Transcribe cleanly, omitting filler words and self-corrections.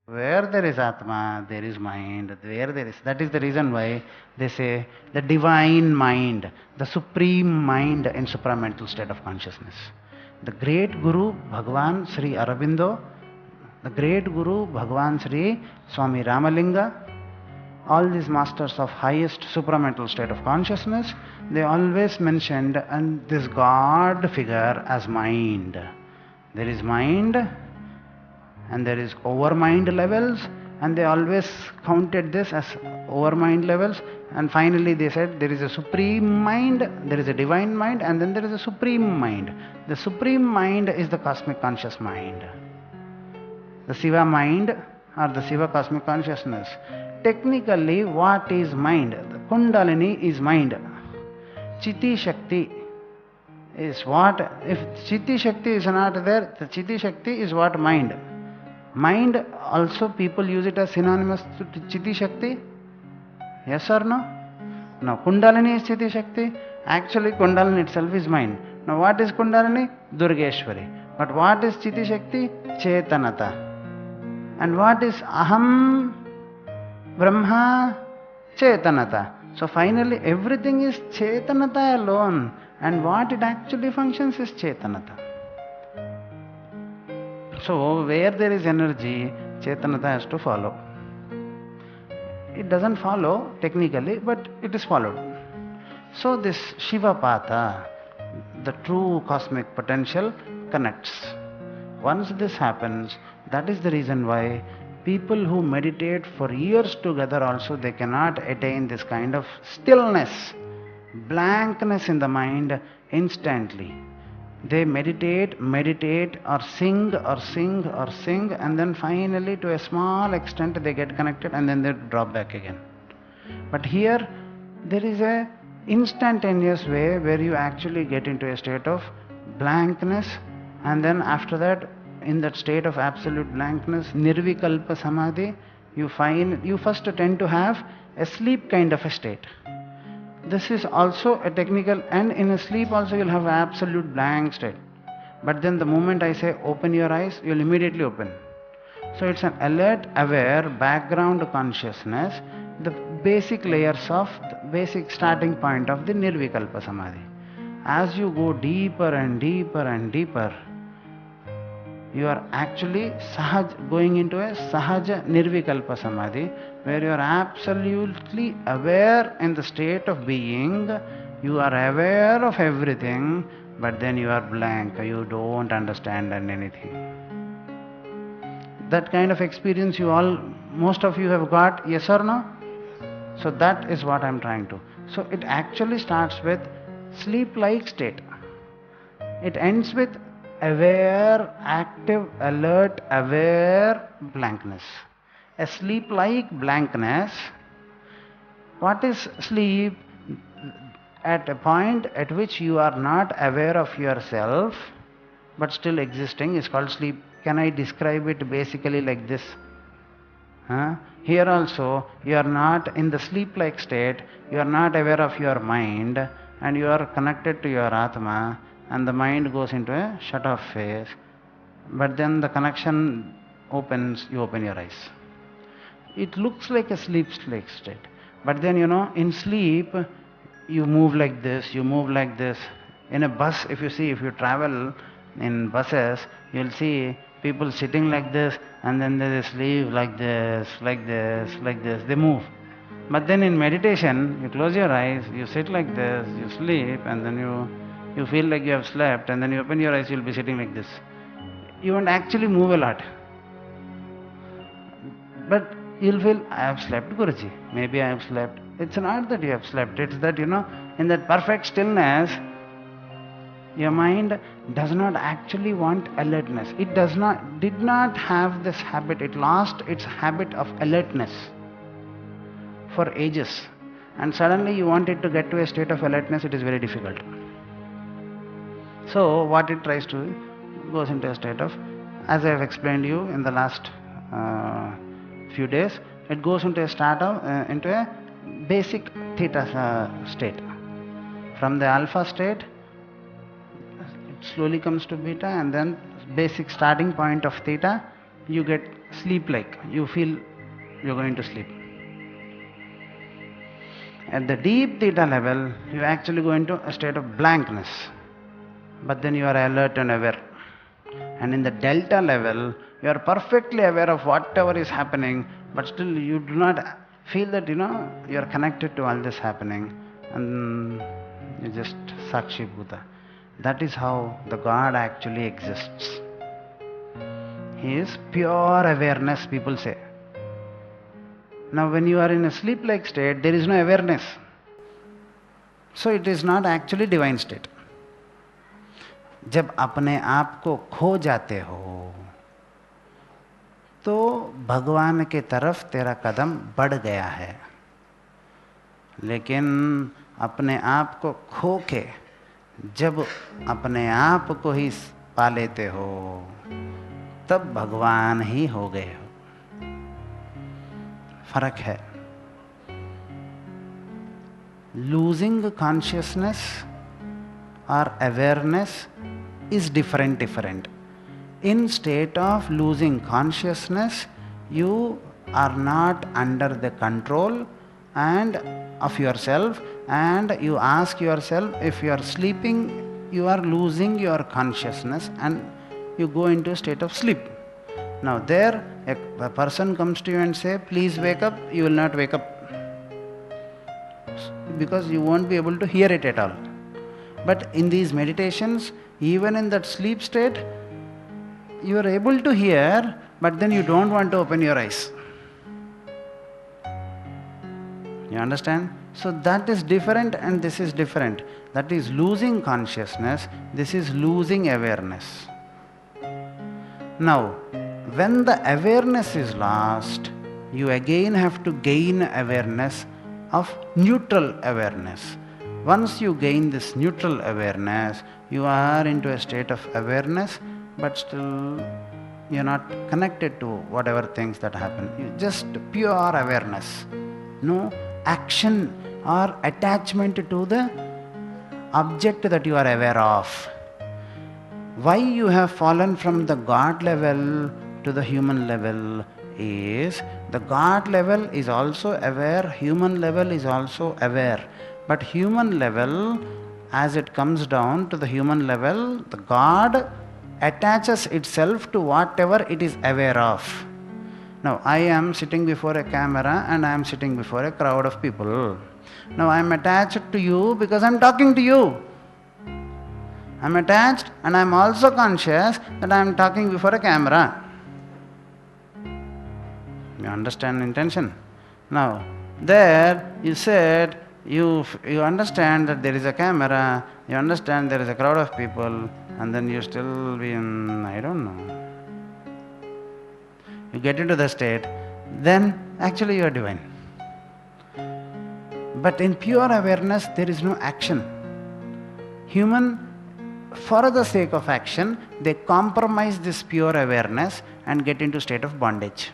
Where there is Atma, there is mind. Where there is, that is the reason why they say the divine mind, the supreme mind in supramental state of consciousness. The great Guru Bhagwan Sri Aurobindo, the great Guru Bhagwan Sri Swami Ramalinga, all these masters of highest supramental state of consciousness, they always mentioned and this God figure as mind. There is mind and there is overmind levels, and they always counted this as overmind levels, and finally they said there is a supreme mind, there is a divine mind, and then there is a supreme mind. The supreme mind is the cosmic conscious mind, the Shiva mind or the Shiva cosmic consciousness. Technically, what is mind? The Kundalini is mind. Chitti Shakti is what? If Chitti Shakti is not there, the Chitti Shakti is what? Mind. Mind also people use it as synonymous to Chitti Shakti? Yes or no? Now Kundalini is Chitti Shakti. Actually Kundalini itself is mind. Now what is Kundalini? Durgeshwari. But what is Chitti Shakti? Chetanata. And what is Aham? Brahmah? Chetanata. So finally everything is Chetanata alone. And what it actually functions is Chetanata. So, where there is energy, Chetanata has to follow. It doesn't follow technically, but it is followed. So, this Shivapata, the true cosmic potential, connects. Once this happens, that is the reason why people who meditate for years together also, they cannot attain this kind of stillness, blankness in the mind instantly. They meditate or sing, and then finally to a small extent they get connected and then they drop back again. But here there is a instantaneous way where you actually get into a state of blankness, and then after that, in that state of absolute blankness, nirvikalpa samadhi, you first tend to have a sleep kind of a state. This is also a technical, and in a sleep also you'll have absolute blank state. But then the moment I say open your eyes, you'll immediately open. So it's an alert, aware, background consciousness, the basic layers of, the basic starting point of the Nirvikalpa Samadhi. As you go deeper and deeper and deeper, you are actually going into a Sahaja Nirvikalpa Samadhi, where you are absolutely aware in the state of being. You are aware of everything, but then you are blank. You don't understand anything. That kind of experience most of you have got, yes or no? So that is what I am trying to. So it actually starts with sleep-like state. It ends with aware, active, alert, aware blankness. A sleep-like blankness. What is sleep? At a point at which you are not aware of yourself, but still existing, is called sleep. Can I describe it basically like this? Here also, you are not in the sleep-like state, you are not aware of your mind, and you are connected to your Atma, and the mind goes into a shut-off phase. But then the connection opens, you open your eyes. It looks like a sleep-like state. But then, in sleep, you move like this, you move like this. In a bus, if you travel in buses, you'll see people sitting like this, and then they sleep like this, like this, like this. They move. But then in meditation, you close your eyes, you sit like this, you sleep, and then you feel like you have slept, and then you open your eyes, you'll be sitting like this. You won't actually move a lot. But you'll feel, I have slept, Guruji. Maybe I have slept. It's not that you have slept. It's that, in that perfect stillness, your mind does not actually want alertness. It did not have this habit. It lost its habit of alertness for ages. And suddenly you want it to get to a state of alertness, it is very difficult. So what it tries to goes into a state of, as I have explained you in the last few days, it goes into a basic theta state. From the alpha state, it slowly comes to beta, and then basic starting point of theta, you get sleep-like. You feel you're going to sleep. At the deep theta level, you actually go into a state of blankness. But then you are alert and aware. And in the delta level, you are perfectly aware of whatever is happening, but still you do not feel that you are connected to all this happening, and you just Sakshi Bhuta. That is how the God actually exists. He is pure awareness, people say. Now when you are in a sleep-like state, there is no awareness. So it is not actually divine state. जब अपने आप को खो जाते हो तो भगवान के तरफ तेरा कदम बढ़ गया है, लेकिन अपने आप को खो के जब अपने आप को ही पा लेते हो तब भगवान ही हो गए हो। फर्क है। Losing consciousness or awareness is different. In state of losing consciousness, you are not under the control and of yourself, and you ask yourself, if you are sleeping, you are losing your consciousness and you go into a state of sleep. Now there a person comes to you and say, please wake up, you will not wake up because you won't be able to hear it at all. But in these meditations, even in that sleep state, you are able to hear, but then you don't want to open your eyes. You understand? So that is different and this is different. That is losing consciousness, this is losing awareness. Now, when the awareness is lost, you again have to gain awareness of neutral awareness. Once you gain this neutral awareness, you are into a state of awareness, but still you are not connected to whatever things that happen. You just pure awareness. No action or attachment to the object that you are aware of. Why you have fallen from the God level to the human level is, the God level is also aware, human level is also aware. But human level, as it comes down to the human level, the God attaches itself to whatever it is aware of. Now, I am sitting before a camera and I am sitting before a crowd of people. Now, I am attached to you because I am talking to you. I am attached and I am also conscious that I am talking before a camera. You understand intention? Now, there you said, you understand that there is a camera, you understand there is a crowd of people, and then you still be in, I don't know. You get into the state, then actually you are divine. But in pure awareness, there is no action. Human, for the sake of action, they compromise this pure awareness and get into state of bondage.